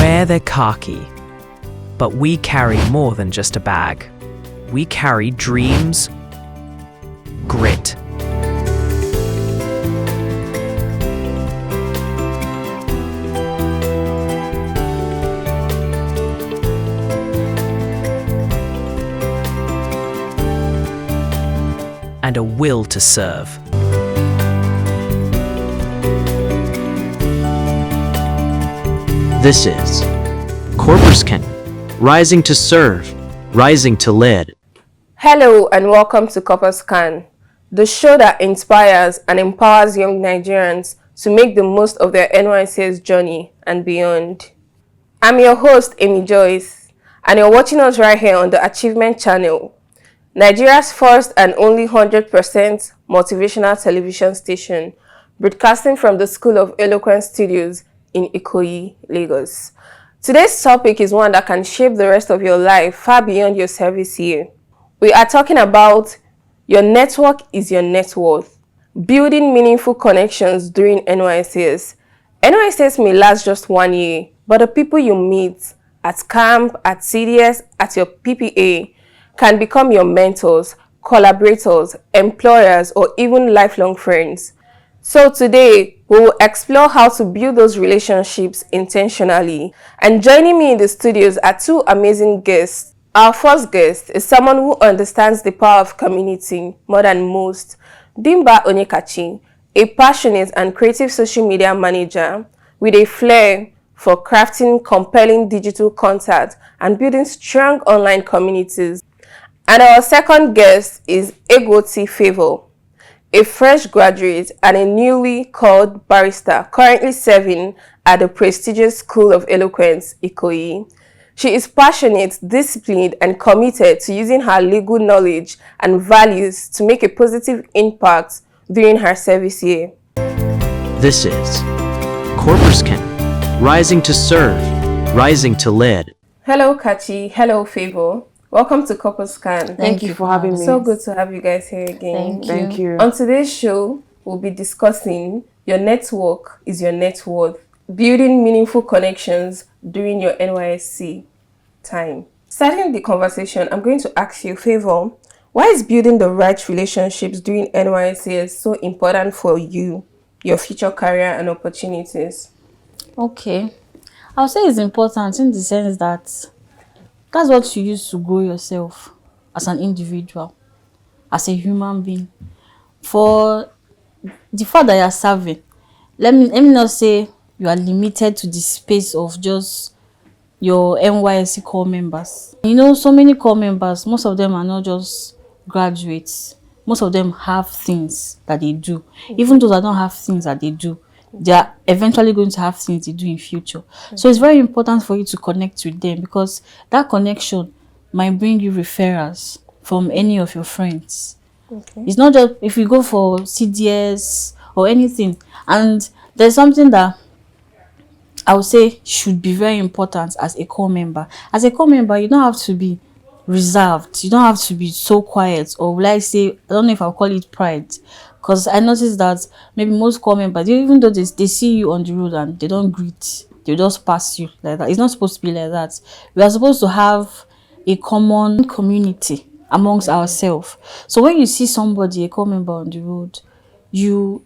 wear their khaki, but we carry more than just a bag. We carry dreams, grit, and a will to serve. This is Corporate, rising to serve, rising to lead. Hello and welcome to Corporate, the show that inspires and empowers young Nigerians to make the most of their NYSC journey and beyond. I'm your host, Amy Joyce, and you're watching us right here on the Achievement Channel, Nigeria's first and only 100% motivational television station, broadcasting from the School of Eloquence Studios in Ikoyi, Lagos. Today's topic is one that can shape the rest of your life far beyond your service year. We are talking about your network is your net worth, building meaningful connections during NYSCs. NYSCs may last just 1 year, but the people you meet at camp, at CDS, at your PPA can become your mentors, collaborators, employers, or even lifelong friends. So today, we will explore how to build those relationships intentionally. And joining me in the studios are two amazing guests. Our first guest is someone who understands the power of community more than most. Dimba Onyekachi, a passionate and creative social media manager with a flair for crafting compelling digital content and building strong online communities. And our second guest is Egoti Favor, a fresh graduate and a newly called barrister currently serving at the prestigious School of Eloquence, Ikoyi. She is passionate, disciplined, and committed to using her legal knowledge and values to make a positive impact during her service year. This is Corporate, rising to serve, rising to lead. Hello, Kachi. Hello, Favor. Welcome to Corporate. Thank you for having me. So good to have you guys here again. Thank you. On today's show, we'll be discussing your network is your net worth, building meaningful connections during your NYSC time. Starting the conversation, I'm going to ask you, Favor, why is building the right relationships during NYSC so important for you, your future career and opportunities? Okay. I'll say it's important in the sense that that's what you use to grow yourself as an individual, as a human being. For the fact that you're serving, let me not say you are limited to the space of just your NYSC core members. You know, so many core members, most of them are not just graduates. Most of them have things that they do. Even those that don't have things that they do, they are eventually going to have things they do in future. So it's very important for you to connect with them, because that connection might bring you referrals from any of your friends. Okay. It's not just if you go for CDS or anything. And there's something that I would say should be very important as a core member. As a core member, you don't have to be reserved. You don't have to be so quiet, or will I say, I don't know if I'll call it pride. Because I noticed that maybe most core members, even though they see you on the road and they don't greet, they just pass you like that. It's not supposed to be like that. We are supposed to have a common community amongst ourselves. So when you see somebody, a core member on the road, you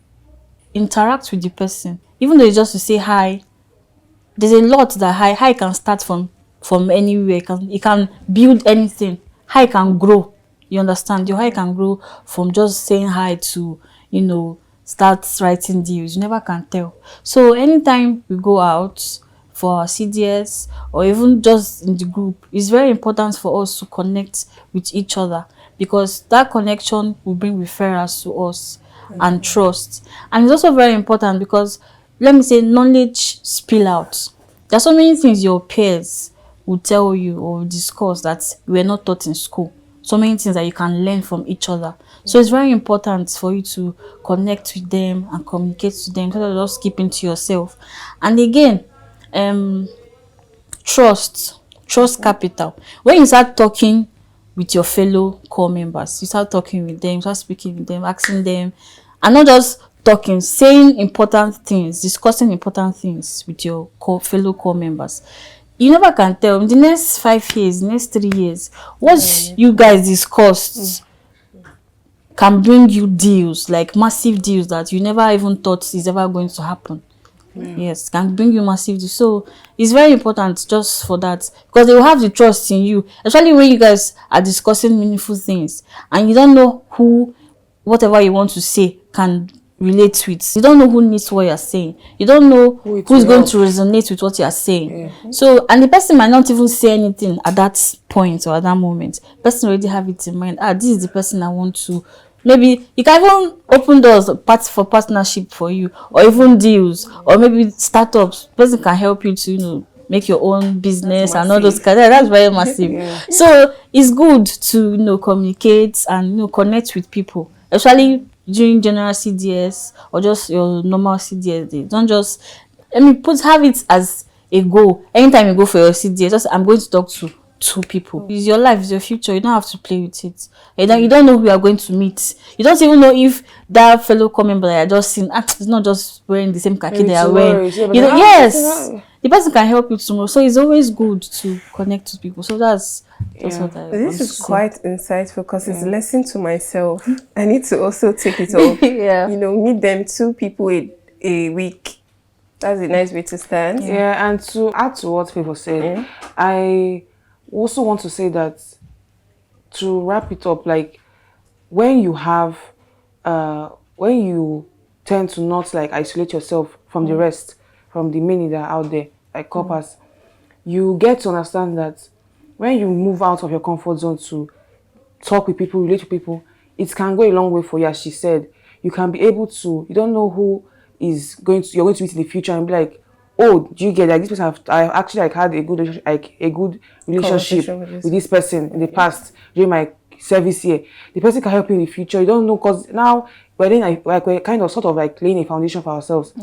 interact with the person. Even though it's just to say hi, there's a lot that hi can start from anywhere. It can build anything. Hi can grow. You understand? Your hi can grow from just saying hi to, start writing deals. You never can tell. So anytime we go out for our CDS or even just in the group, it's very important for us to connect with each other, because that connection will bring referrals to us and trust. And it's also very important because, let me say, knowledge spill out. There are so many things your peers will tell you or discuss that you were not taught in school. So many things that you can learn from each other. So it's very important for you to connect with them and communicate with them, instead of just keeping to yourself. And again, trust capital. When you start talking with your fellow core members, you start talking with them, you start speaking with them, asking them, and not just talking, saying important things, discussing important things with your fellow core members. You never can tell in the next 5 years, next 3 years, what you guys discussed can bring you deals, like massive deals that you never even thought is ever going to happen. Yes, can bring you massive deals. So it's very important just for that, because they will have the trust in you, especially when you guys are discussing meaningful things and you don't know who whatever you want to say can relate with. You don't know who needs what you're saying. You don't know who's going to resonate with what you're saying. So, and the person might not even say anything at that point or at that moment. The person already have it in mind. This is the person I want to. Maybe you can even open doors for partnership for you, or even deals, or maybe startups. The person can help you to, make your own business and all those kind. That's very massive. So it's good to communicate and connect with people, especially during general CDS or just your normal CDS day. Don't just have it as a goal. Anytime you go for your CDS, I'm going to talk to 2 people. It's your life, it's your future. You don't have to play with it. You don't know who you are going to meet. You don't even know if that fellow core member that I just seen, it's not just wearing the same khaki they are wearing. Yes, the person can help you tomorrow. So it's always good to connect with people. So that's what I This is quite insightful, because it's a lesson to myself. I need to also take it off. Meet them 2 people a week. That's a nice way to start. Yeah, and to add to what people said, I also want to say that, to wrap it up, like when you tend to not isolate yourself from the rest, from the many that are out there, like coppers, you get to understand that when you move out of your comfort zone to talk with people, relate with people, it can go a long way for you. As she said, you can be able to, you don't know who you're going to meet in the future, and be like, oh, do you get this person? I actually had a good relationship with this person in the past during my service here. The person can help you in the future. You don't know, because now we're kind of sort of laying a foundation for ourselves.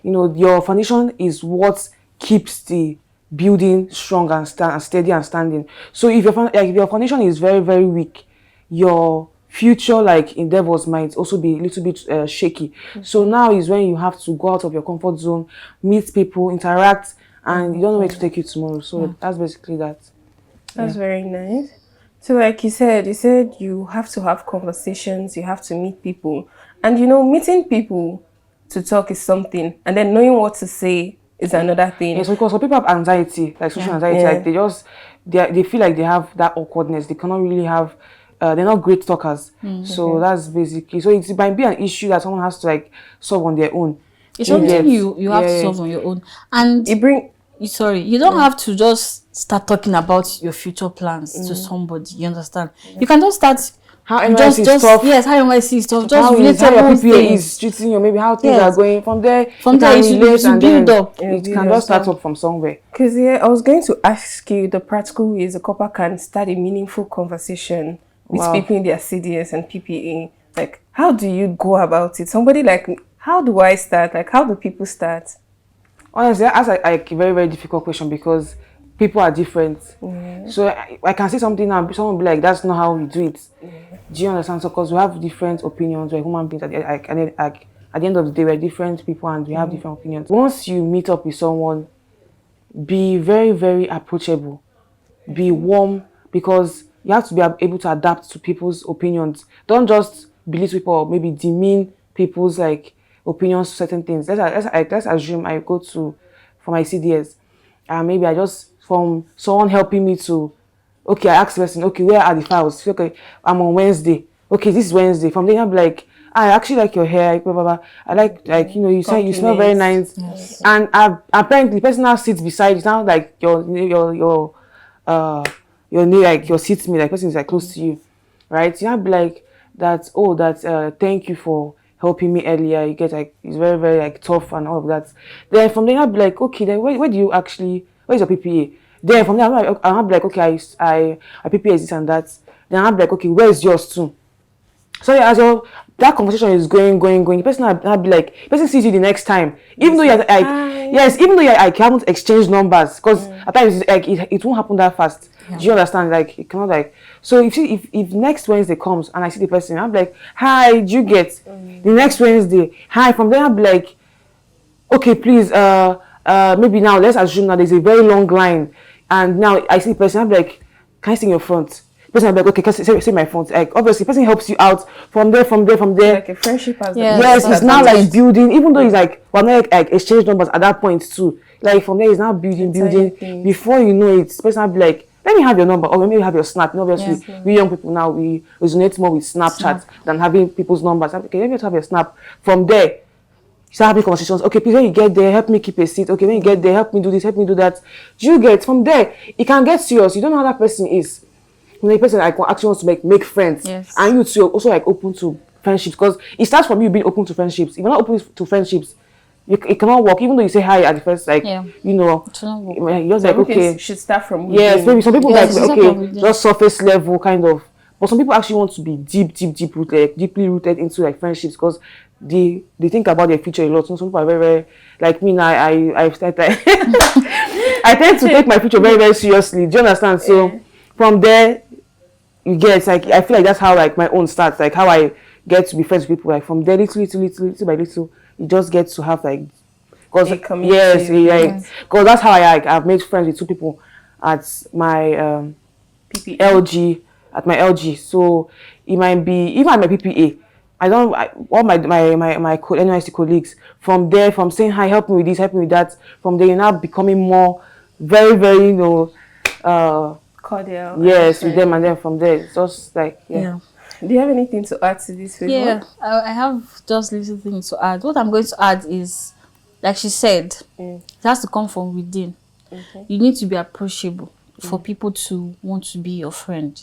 Your foundation is what keeps the building strong and steady and standing. So if your foundation is very, very weak, your future endeavors might also be a little bit shaky. So now is when you have to go out of your comfort zone, meet people, interact, and you don't know where to take you tomorrow. So that's basically that. That's very nice. So like you said you have to have conversations, you have to meet people. And meeting people to talk is something, and then knowing what to say is another thing. Yes, because some people have anxiety, social anxiety. They feel like they have that awkwardness. They cannot really have they're not great talkers. So that's basically, so it might be an issue that someone has to solve on their own. It's something you have to solve on your own. And you don't have to just start talking about your future plans to somebody, you understand? You can just start how NYSC is tough. Yes, how NYSC is tough. Just how relate your to PPA is treating you, maybe how things are going. From there you should build up. It can just start up from somewhere. Because I was going to ask you the practical ways a copper can start a meaningful conversation with people in their CDS and PPA. Like, how do you go about it? Somebody how do I start? How do people start? Honestly, that's a very, very difficult question, because people are different. So I can say something now, someone will be like, that's not how we do it. Do you understand? So because we have different opinions, we're human beings. At the end of the day, we're different people and we have different opinions. Once you meet up with someone, be very, very approachable. Be warm, because you have to be able to adapt to people's opinions. Don't just belittle people or maybe demean people's opinions to certain things. Let's assume I go for my CDS, and maybe I just, from someone helping me to, I ask the person, where are the files? Okay, I'm on Wednesday. Okay, this is Wednesday. From there, I'm like, I actually like your hair, blah, blah, blah. I you say you smell very nice. Yes. And apparently the person now sits beside you, now your seatmate, person is close to you, right? You have be like that, thank you for helping me earlier. You get it's very, very tough and all of that. Then from there I'll be like, okay, then where do you actually, where's your PPA? Then from there I'll be like, okay, I PPA is this and that. Then I'll be like, okay, where's yours too? So as that conversation is going, the person will be like, the person sees you the next time, even though you're Yes, even though I haven't exchanged numbers, because at times like it won't happen that fast. Do you understand? Like it cannot like. So if next Wednesday comes and I see the person, I'm like, hi, do you get? The next Wednesday, hi. From there, I'm like, okay, please, maybe now let's assume that there's a very long line, and now I see the person, I'm like, can I see your front? The person, I'm like, okay, can I see my front? Like obviously, the person helps you out from there. Like a friendship has Yes, it's now like building, even though it's like we're not like exchange numbers at that point too. Like from there, it's now building. Before you know it, the person will be like, let me have your number, or let me have your snap. You know, obviously, we young people now, we resonate more with Snapchat than having people's numbers. Okay, let me just have your snap. From there, you start having conversations. Okay, please, when you get there, help me keep a seat. Okay, when you get there, help me do this, help me do that. Do you get? From there, it can get serious. You don't know how that person is. You know, the person like actually wants to make friends, and you too also like open to friendships, because it starts from you being open to friendships. If you're not open to friendships, it cannot work. Even though you say hi at the first, like you know, you're just like okay, should start from within. Yes, maybe some people like okay, just surface level kind of, but some people actually want to be deep rooted, deeply rooted into like friendships, because they think about their future a lot. So some people are very like me now. I I tend to take my future very seriously. Do you understand? So from there, you get like I feel like that's how like my own starts, like how I get to be friends with people. Like from there, little by little, you just get to have like, because because that's how I've made friends with two people at my LG at my LG. So it might be even at my PPA. All my NYSC colleagues, from there, from saying hi, help me with this, help me with that, from there you're now becoming more very you know cordial. Yes, with them, and then from there it's just like Do you have anything to add to this? Yeah, I have just little things to add. What I'm going to add is, like she said, it has to come from within. You need to be approachable for people to want to be your friend.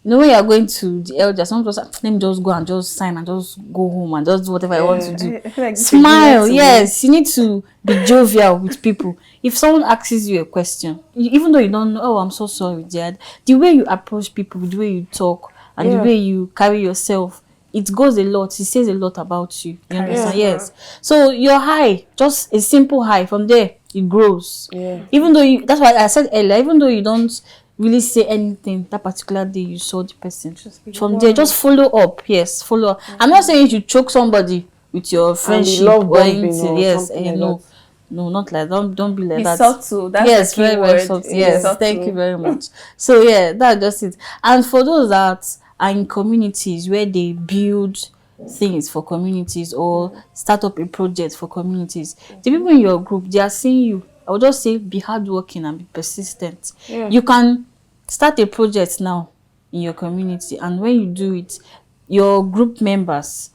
You know, when you are going to the elders, someone just let me just go and just sign and just go home and just do whatever I want to do. I feel like smile, yes. You need to be jovial with people. If someone asks you a question, even though you don't know, oh, I'm so sorry, Dad. The way you approach people, the way you talk, and the way you carry yourself, it goes a lot. It says a lot about you. You understand? Yes. So your hi, just a simple hi, from there it grows. Even though that's why I said earlier, even though you don't really say anything that particular day you saw the person, from there just follow up. Yes, follow up. I'm not saying you should choke somebody with your friendship or anything. Yes, no, not like don't be like that. Subtle. That's very subtle. Yes, thank you very much. So yeah, that's just it. And for those that are in communities where they build things for communities or start up a project for communities, the people in your group, they are seeing you. I would just say be hardworking and be persistent. You can start a project now in your community, and when you do it, your group members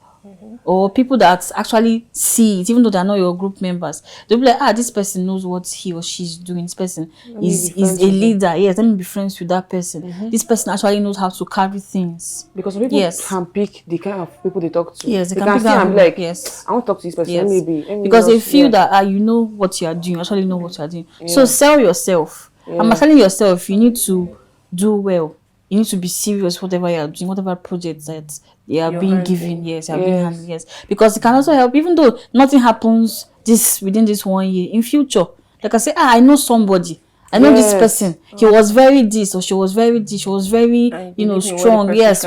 or people that actually see it, even though they're not your group members, they'll be like, this person knows what he or she is doing. This person is a leader. Yes, let me be friends with that person. This person actually knows how to carry things. Because people can pick the kind of people they talk to. Yes, they can pick them. Like, I want to talk to this person. Maybe because they feel that you know what you are doing. You actually know what you are doing. So sell yourself. I'm telling yourself, you need to do well. You need to be serious, whatever you are doing, whatever projects that they are being given. Yes, being handled. Yes, because it can also help, even though nothing happens within this 1 year. In future, like I say, I know somebody. I know this person. He was very this, or she was very this. She was very, strong. Yes,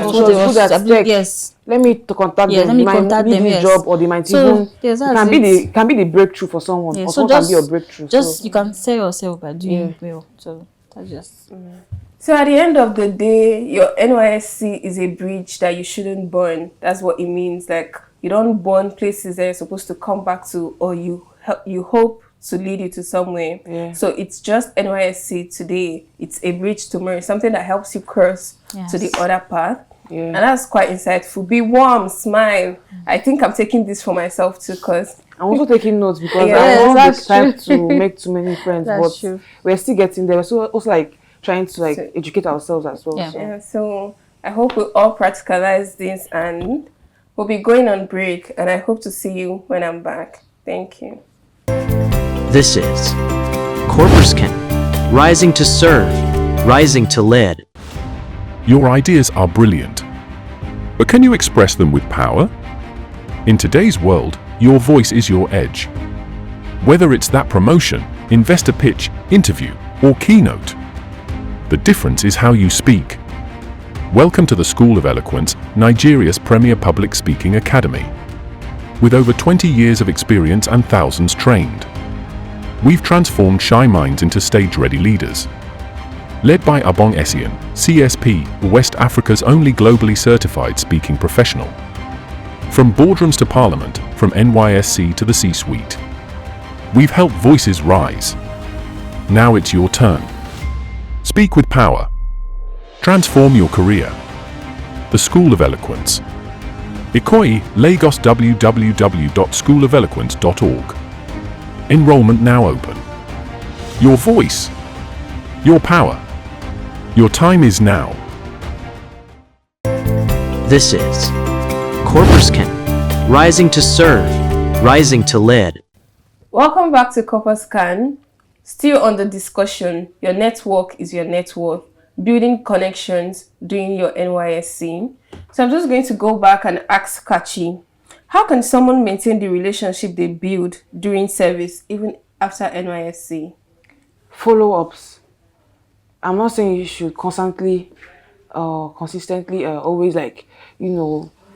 yes. Let me contact them. Let me contact them. Yes. Job, or they might even can be the breakthrough for someone. Yeah, or so can be your breakthrough. You can sell yourself by doing well. So that's just. So at the end of the day, your NYSC is a bridge that you shouldn't burn. That's what it means. Like, you don't burn places that you're supposed to come back to, or you hope to lead you to somewhere. So it's just NYSC today. It's a bridge tomorrow. Something that helps you cross to the other path. And that's quite insightful. Be warm, smile. I think I'm taking this for myself too, because I'm also taking notes, because I don't have time to make too many friends. But we're still getting there. We're still also like trying to educate ourselves as well. So I hope we all practicalize this, and we'll be going on break, and I hope to see you when I'm back. Thank you. This is Corporskin, rising to serve, rising to lead. Your ideas are brilliant, but can you express them with power? In today's world, your voice is your edge. Whether it's that promotion, investor pitch, interview, or keynote, the difference is how you speak. Welcome to the School of Eloquence, Nigeria's premier public speaking academy. With over 20 years of experience and thousands trained, we've transformed shy minds into stage-ready leaders. Led by Abong Essien, CSP, West Africa's only globally certified speaking professional. From boardrooms to parliament, from NYSC to the C-suite, we've helped voices rise. Now it's your turn. Speak with power. Transform your career. The School of Eloquence. Ikoyi, Lagos, www.schoolofeloquence.org. Enrollment now open. Your voice. Your power. Your time is now. This is Corpuscan, rising to serve, rising to lead. Welcome back to Coppascan. Still on the discussion, your network is your net worth. Building connections, doing your NYSC. So I'm just going to go back and ask Kachi, how can someone maintain the relationship they build during service, even after NYSC? Follow-ups. I'm not saying you should consistently, always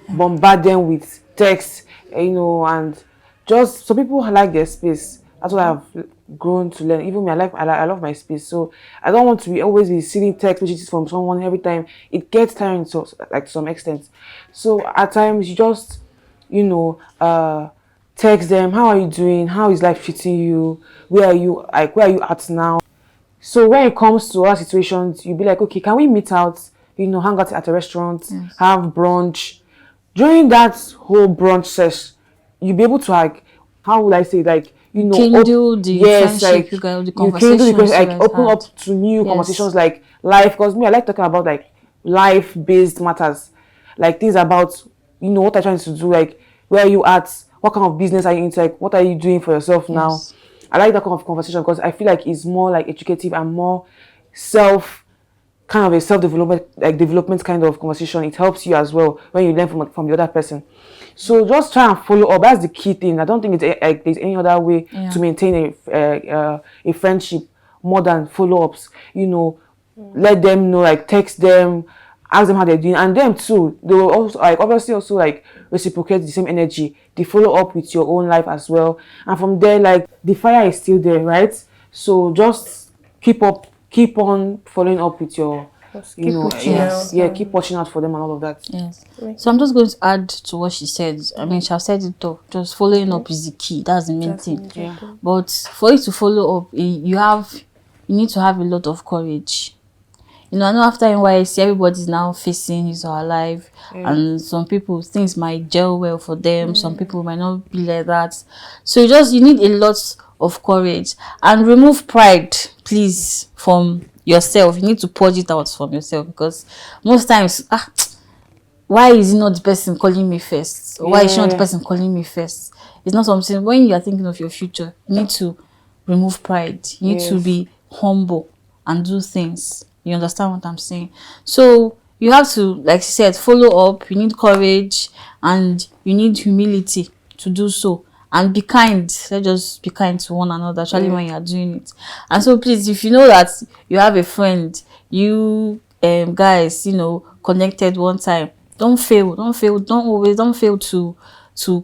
bombard them with text, and just, some people like their space. That's what I've grown to learn. Even me, I love my space. So I don't want to be always receiving text messages from someone every time. It gets tiring to some extent. So at times you just, text them, how are you doing? How is life treating you? Where are you at now? So when it comes to our situations, you'll be like, okay, can we meet out, hang out at a restaurant, have brunch. During that whole brunch session, you'll be able to how would I say, kindle the friendship, the conversations, open up to new conversations like life. Because me, I like talking about life-based matters, things about what I'm trying to do, where are you at, what kind of business are you into, what are you doing for yourself now. I like that kind of conversation because I feel like it's more educative and more self-development kind of conversation. It helps you as well when you learn from the other person. So just try and follow up. That's the key thing. I don't think there's any other way to maintain a friendship more than follow-ups. Let them know, text them, ask them how they're doing, and them too. They will also obviously also reciprocate the same energy. They follow up with your own life as well, and from there the fire is still there, right? So just keep on following up with your. Keep watching out for them and all of that. Yes. So I'm just going to add to what she said. I mean, she has said it all. Just following up is the key. That's the main thing. Yeah. But for you to follow up, you need to have a lot of courage. I know after NYSC, everybody's now facing his or her life, and some people, things might gel well for them. Some people might not be like that. So you need a lot of courage and remove pride, please, from yourself. You need to purge it out from yourself, because most times, why is it not the person calling me first? Or why is she not the person calling me first? It's not something. When you are thinking of your future, you need to remove pride. You need to be humble and do things. You understand what I'm saying? So you have to, like she said, follow up. You need courage and you need humility to do so. And be kind. Let's just be kind to one another, especially when you are doing it. And so please, if you know that you have a friend, you guys, connected one time, don't fail to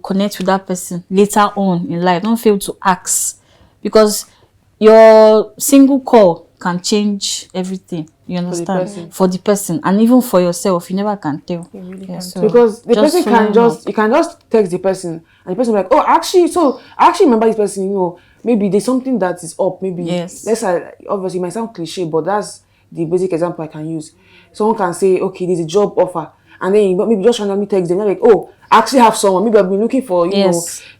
connect with that person later on in life. Don't fail to ask, because your single call can change everything. You understand? For the person and even for yourself, you never can tell. You really can't. Because the person you can just text the person and the person will be like, oh, actually remember this person, maybe there's something that is up, maybe. Yes. Obviously it might sound cliche, but that's the basic example I can use. Someone can say, okay, there's a job offer, and then maybe just randomly text them, like, oh, I actually have someone, maybe I've been looking for, do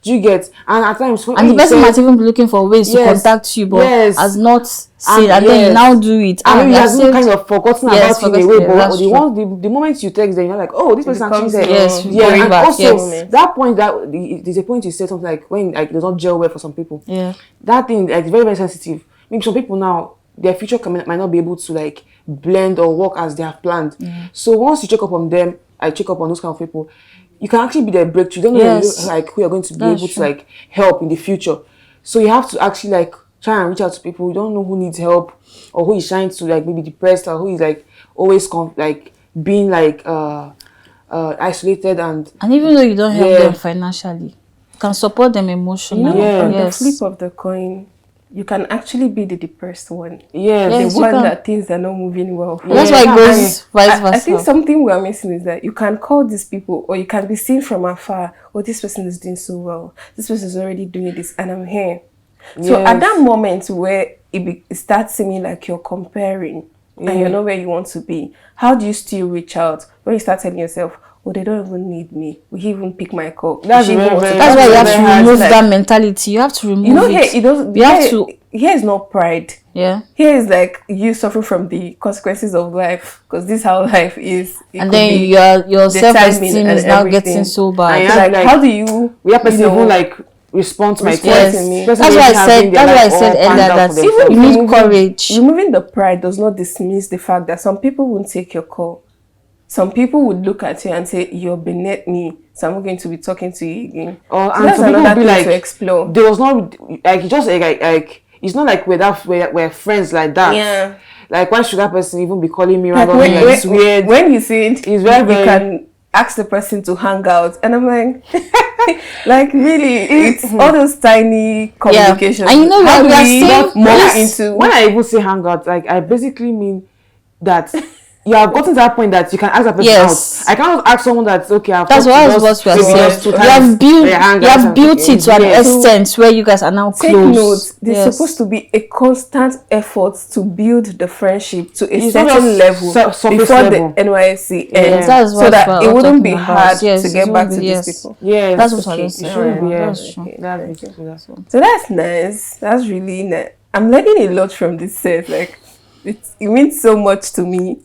you get? And at times, and the person might even be looking for ways to contact you, but has not seen, and then you now do it. And maybe you have even kind of forgotten about you in a way, but the moment you text them, you're like, oh, this person actually said, and also that point, there's a point you said something like when it does not gel well for some people. Yeah, that thing is very, very sensitive. Maybe some people now, their future might not be able to blend or work as they have planned. So once you check up on them, I check up on those kind of people, you can actually be their breakthrough. You don't know who you're going to be able to help in the future. So you have to actually like try and reach out to people. You don't know who needs help or who is trying to like maybe depressed or who is like always like being like isolated and even though you don't help Yeah. them financially, you can support them emotionally. You know, Yeah. on Yes. the flip of the coin, you can actually be the depressed one. yes, Yes. The you one can. that things are not moving well. And that's Yeah, why it goes vice versa. I think something we're missing is that you can call these people or you can be seen from afar. Oh, this person is doing so well. This person is already doing this and I'm here. So at Yes. that moment where it starts seeming like you're comparing and you're not where you want to be, how do you still reach out when you start telling yourself, oh, they don't even need me. Will he even pick my call? That's Will she even very, want to very- That's why you have very to hard. remove Like, that mentality. You have to remove you know, it. here it doesn't. You have here- to. Here is not pride. Yeah. Here is like you suffering from the consequences of life because this is how life is. It And could then be your the self-esteem timing is and now everything. getting so And bad. you It's have like, like- how do you? we have person you know, even like respond to my respond text. to me. Person That's why I even having said. their That's why I life said all planned earlier out that for themselves. you need removing- courage. Removing the pride does not dismiss the fact that some people won't take your call. Some people would look at you and say, you're beneath me, so I'm not going to be talking to you again. Or So and that's some people another will be thing to like, explore. there was not like just like it's not like we're friends like that. Yeah. Like why should that person even be calling me Like randomly? Like, it's weird. when you see it, It's very, you very- can ask the person to hang out. And I'm like, like really, it's all those tiny communications. And you know How what do we are we saying- morph Yes. into? When I even say hangout, like I basically mean that you have gotten to that point that you can ask that person Yes. out. I cannot ask someone that's okay. I've That's talked to what just we are maybe saying. just two You times. have built, Yeah, hang you out have and built okay, it to an yeah. extent where you guys are now Take close. note, there's Yes. supposed to be a constant effort to build the friendship to a It's not certain just level surface before level. the NYSC Yeah. ends, That's so what that we're it all wouldn't be talking about. hard Yes, to it get back won't to be- these yes. people. Yes. That's what I Okay. was saying. It shouldn't be. Yeah, Yeah. that's true. That's basically that. So that's nice. That's really nice. I'm learning a lot from this set. Like, it means so much to me.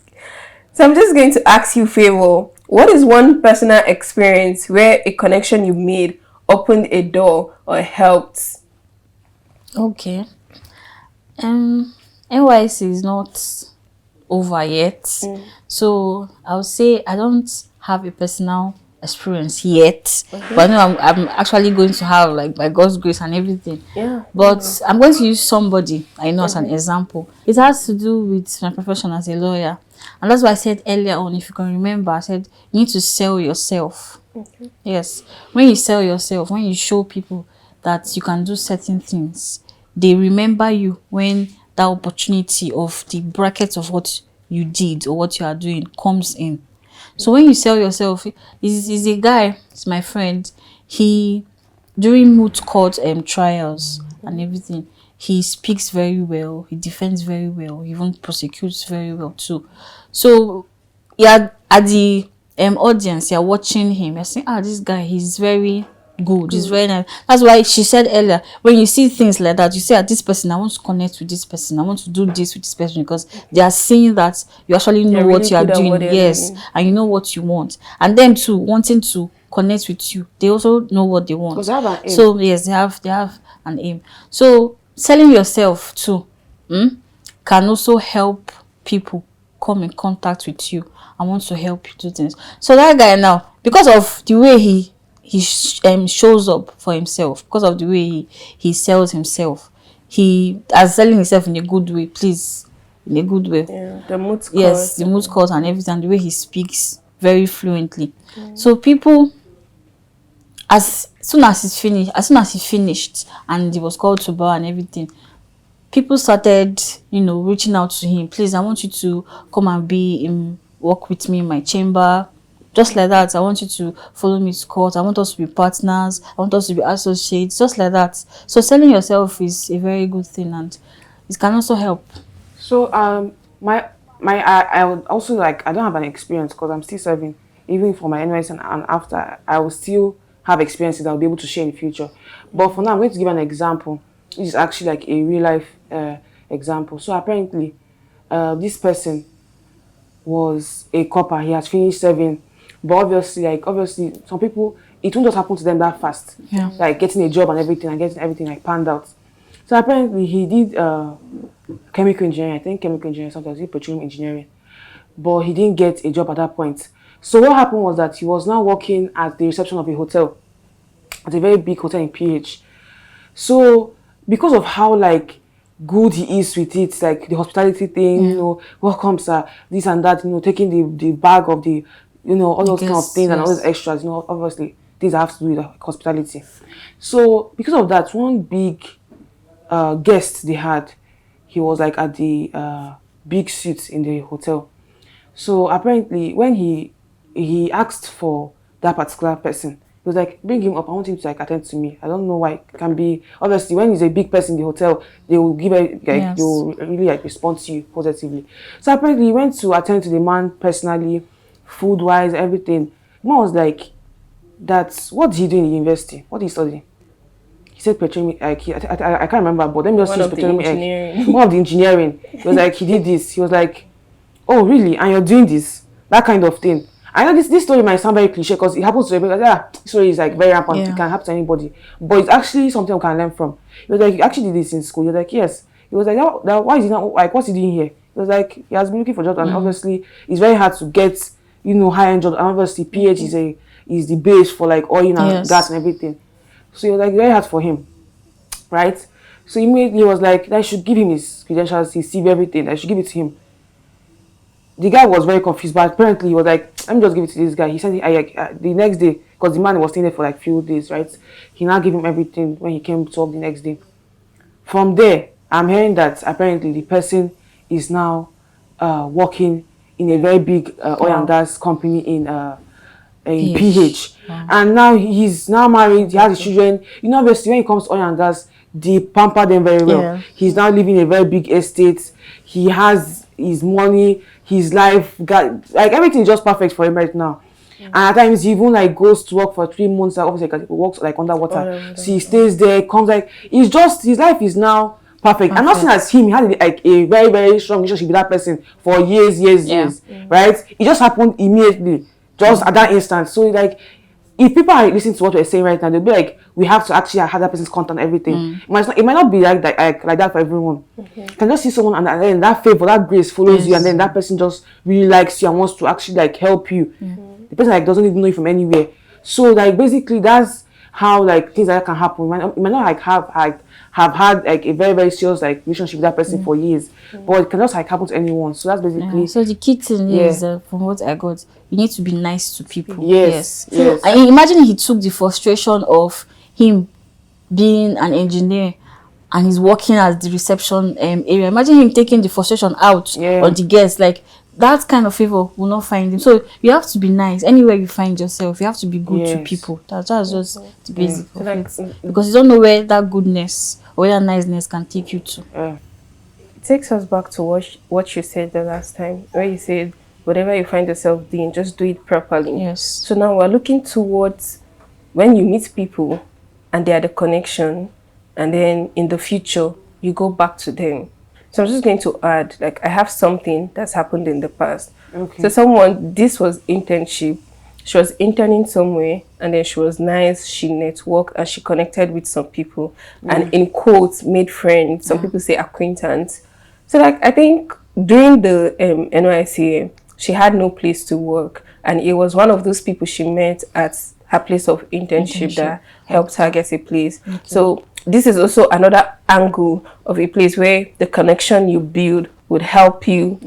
So I'm just going to ask you, Favor, what is one personal experience where a connection you made opened a door or helped? Okay. NYC is not over yet. So I would say I don't have a personal experience yet. But I know I'm actually going to have, like, by God's grace and everything. Yeah. But I'm going to use somebody I know as an example. It has to do with my profession as a lawyer. And that's why I said earlier on, if you can remember, I said you need to sell yourself. Yes. When you sell yourself, when you show people that you can do certain things, they remember you when that opportunity of the bracket of what you did or what you are doing comes in. So when you sell yourself, is a guy, it's my friend, he, during moot court trials and everything, he speaks very well, he defends very well, he even prosecutes very well too. So yeah, at the audience, you're watching him, you're saying, this guy, he's very good, he's very nice. That's why she said earlier, when you see things like that, you say, this person, I want to connect with this person, I want to do this with this person, because they are seeing that you actually know They're what really you are good at doing. what they're Yes, doing. and you know what you want. And them too, wanting to connect with you, they also know what they want. 'Cause they have an aim. So yes, they have an aim. So selling yourself too can also help people come in contact with you and want to help you do things. So that guy now, because of the way he shows up for himself, because of the way he sells himself, he is selling himself in a good way, please, in a good way. Yeah, the mood scores. Yes, the mood court and everything, and the way he speaks very fluently. So people, as soon as he finished and he was called to bar and everything, people started, reaching out to him. Please, I want you to come and work with me in my chamber. Just like that. I want you to follow me to court. I want us to be partners. I want us to be associates. Just like that. So selling yourself is a very good thing, and it can also help. So I would also like, I don't have an experience because I'm still serving, even for my NYSC and after, I will still have experiences I'll be able to share in the future. But for now, I'm going to give an example. This is actually like a real life example. So apparently, this person was a copper. He has finished serving, but obviously, some people, it won't just happen to them that fast. Yeah. Like getting a job and everything, and getting everything like panned out. So apparently, he did chemical engineering. I think chemical engineering, sometimes he did petroleum engineering, but he didn't get a job at that point. So what happened was that he was now working at the reception of a hotel, at a very big hotel in PH. So because of how like good he is with it, like the hospitality thing, you know, welcome sir, this and that, you know, taking the bag of the, you know, all those kind of things and all those extras, you know, obviously things have to do with hospitality. So because of that, one big guest they had, he was like at the big suite in the hotel. So apparently when he asked for that particular person, he was like, bring him up, I want him to like attend to me. I don't know why. It can be, obviously when he's a big person in the hotel, they will give a, like, they will really like respond to you positively. So apparently he went to attend to the man personally, food wise, everything. The man was like, that's what did he do in the university? What did he study? He said petroleum, like I can't remember, but let me just use petroleum, like, one of the engineering. He was like, he did this. He was like, oh really? And you're doing this? That kind of thing. I know this story might sound very cliche because it happens to everybody. This story is like very rampant. It can happen to anybody, but it's actually something we can learn from. He was like, you actually did this in school. He was like, yes. He was like, why is he not, like, what's he doing here? He was like, he has been looking for jobs, and obviously it's very hard to get, you know, high-end jobs. And obviously PH is the base for like oil and gas and everything. So he was like, very hard for him, right? So he was like, I should give him his credentials, his CV, everything. I should give it to him. The guy was very confused, but apparently he was like, let me just give it to this guy. He said the next day, because the man was staying there for like few days, right? He now gave him everything when he came to work the next day. From there, I'm hearing that apparently the person is now working in a very big oil and gas company in PH. And now he's now married, he has his children. You know, obviously when it comes to oil and gas, they pamper them very well. He's now living in a very big estate. He has his money, his life, like everything is just perfect for him right now. And at times he even like goes to work for 3 months, like, obviously he works like underwater. So he stays there, comes like, it's just, his life is now perfect. I'm not saying as him, he had like a very, very strong relationship with that person for years, right? It just happened immediately, just at that instant. So like, if people are listening to what we're saying right now, they'll be like, we have to actually have that person's content and everything. It might not be like that for everyone. You can just see someone and then that favor, that grace follows you, and then that person just really likes you and wants to actually like help you. The person like doesn't even know you from anywhere. So like basically that's how like things like that can happen. You might not like have had like a very, very serious like relationship with that person for years, but it can just like happen to anyone. So that's basically. So the key thing is, from what I got, you need to be nice to people. Yes. So I imagine he took the frustration of him being an engineer and he's working at the reception area. Imagine him taking the frustration out on the guests. Like, that kind of favor will not find him. So you have to be nice anywhere you find yourself. You have to be good to people. That's just the basic of it. Because you don't know where that goodness or where that niceness can take you to. It takes us back to what you said the last time, where you said whatever you find yourself doing, just do it properly. Yes. So now we're looking towards when you meet people and they are the connection, and then in the future you go back to them. So I'm just going to add, like, I have something that's happened in the past. So this was internship. She was interning somewhere, and then she was nice, she networked, and she connected with some people, and in quotes, made friends. Some people say acquaintance. So like, I think during the NYSC, she had no place to work, and it was one of those people she met at her place of internship that helped her get a place. So this is also another angle of a place where the connection you build would help you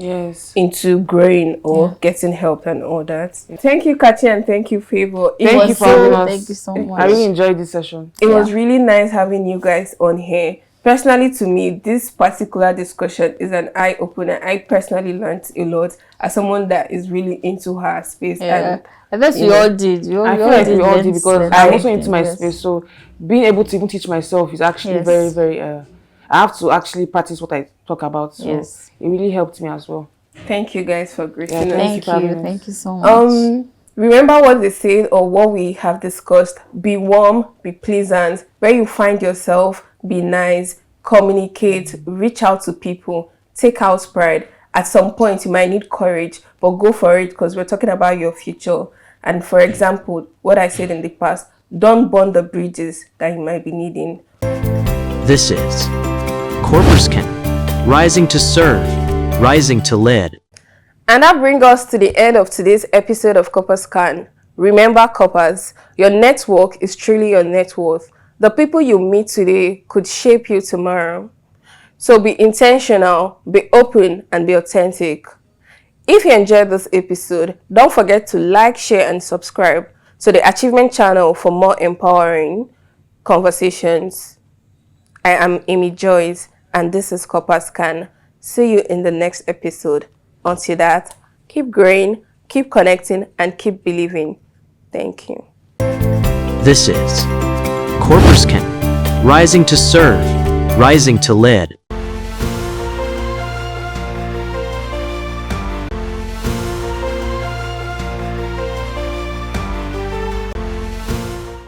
into growing or getting help and all that. Thank you, Kachi, and thank you, Favor. Thank you for having us. Thank you so much. I really enjoyed this session. It was really nice having you guys on here. Personally, to me, this particular discussion is an eye-opener. I personally learned a lot as someone that is really into her space. And I bet we all did. I feel like we all did, because I'm also into my space. So being able to even teach myself is actually very, very... I have to actually practice what I talk about. So it really helped me as well. Thank you guys for gracing us. Thank you. Thank you so much. Remember what they say or what we have discussed. Be warm, be pleasant. Where you find yourself, be nice, communicate, reach out to people, take out pride. At some point, you might need courage, but go for it, because we're talking about your future. And for example, what I said in the past, don't burn the bridges that you might be needing. This is Corporskin, rising to serve, rising to lead. And that brings us to the end of today's episode of Corporscan. Remember, Coppers, your network is truly your net worth. The people you meet today could shape you tomorrow. So be intentional, be open, and be authentic. If you enjoyed this episode, don't forget to like, share, and subscribe to the Achievement channel for more empowering conversations. I am Amy Joyce, and this is Scan. See you in the next episode. Until that, keep growing, keep connecting, and keep believing. Thank you. This is Scan, rising to serve, rising to lead.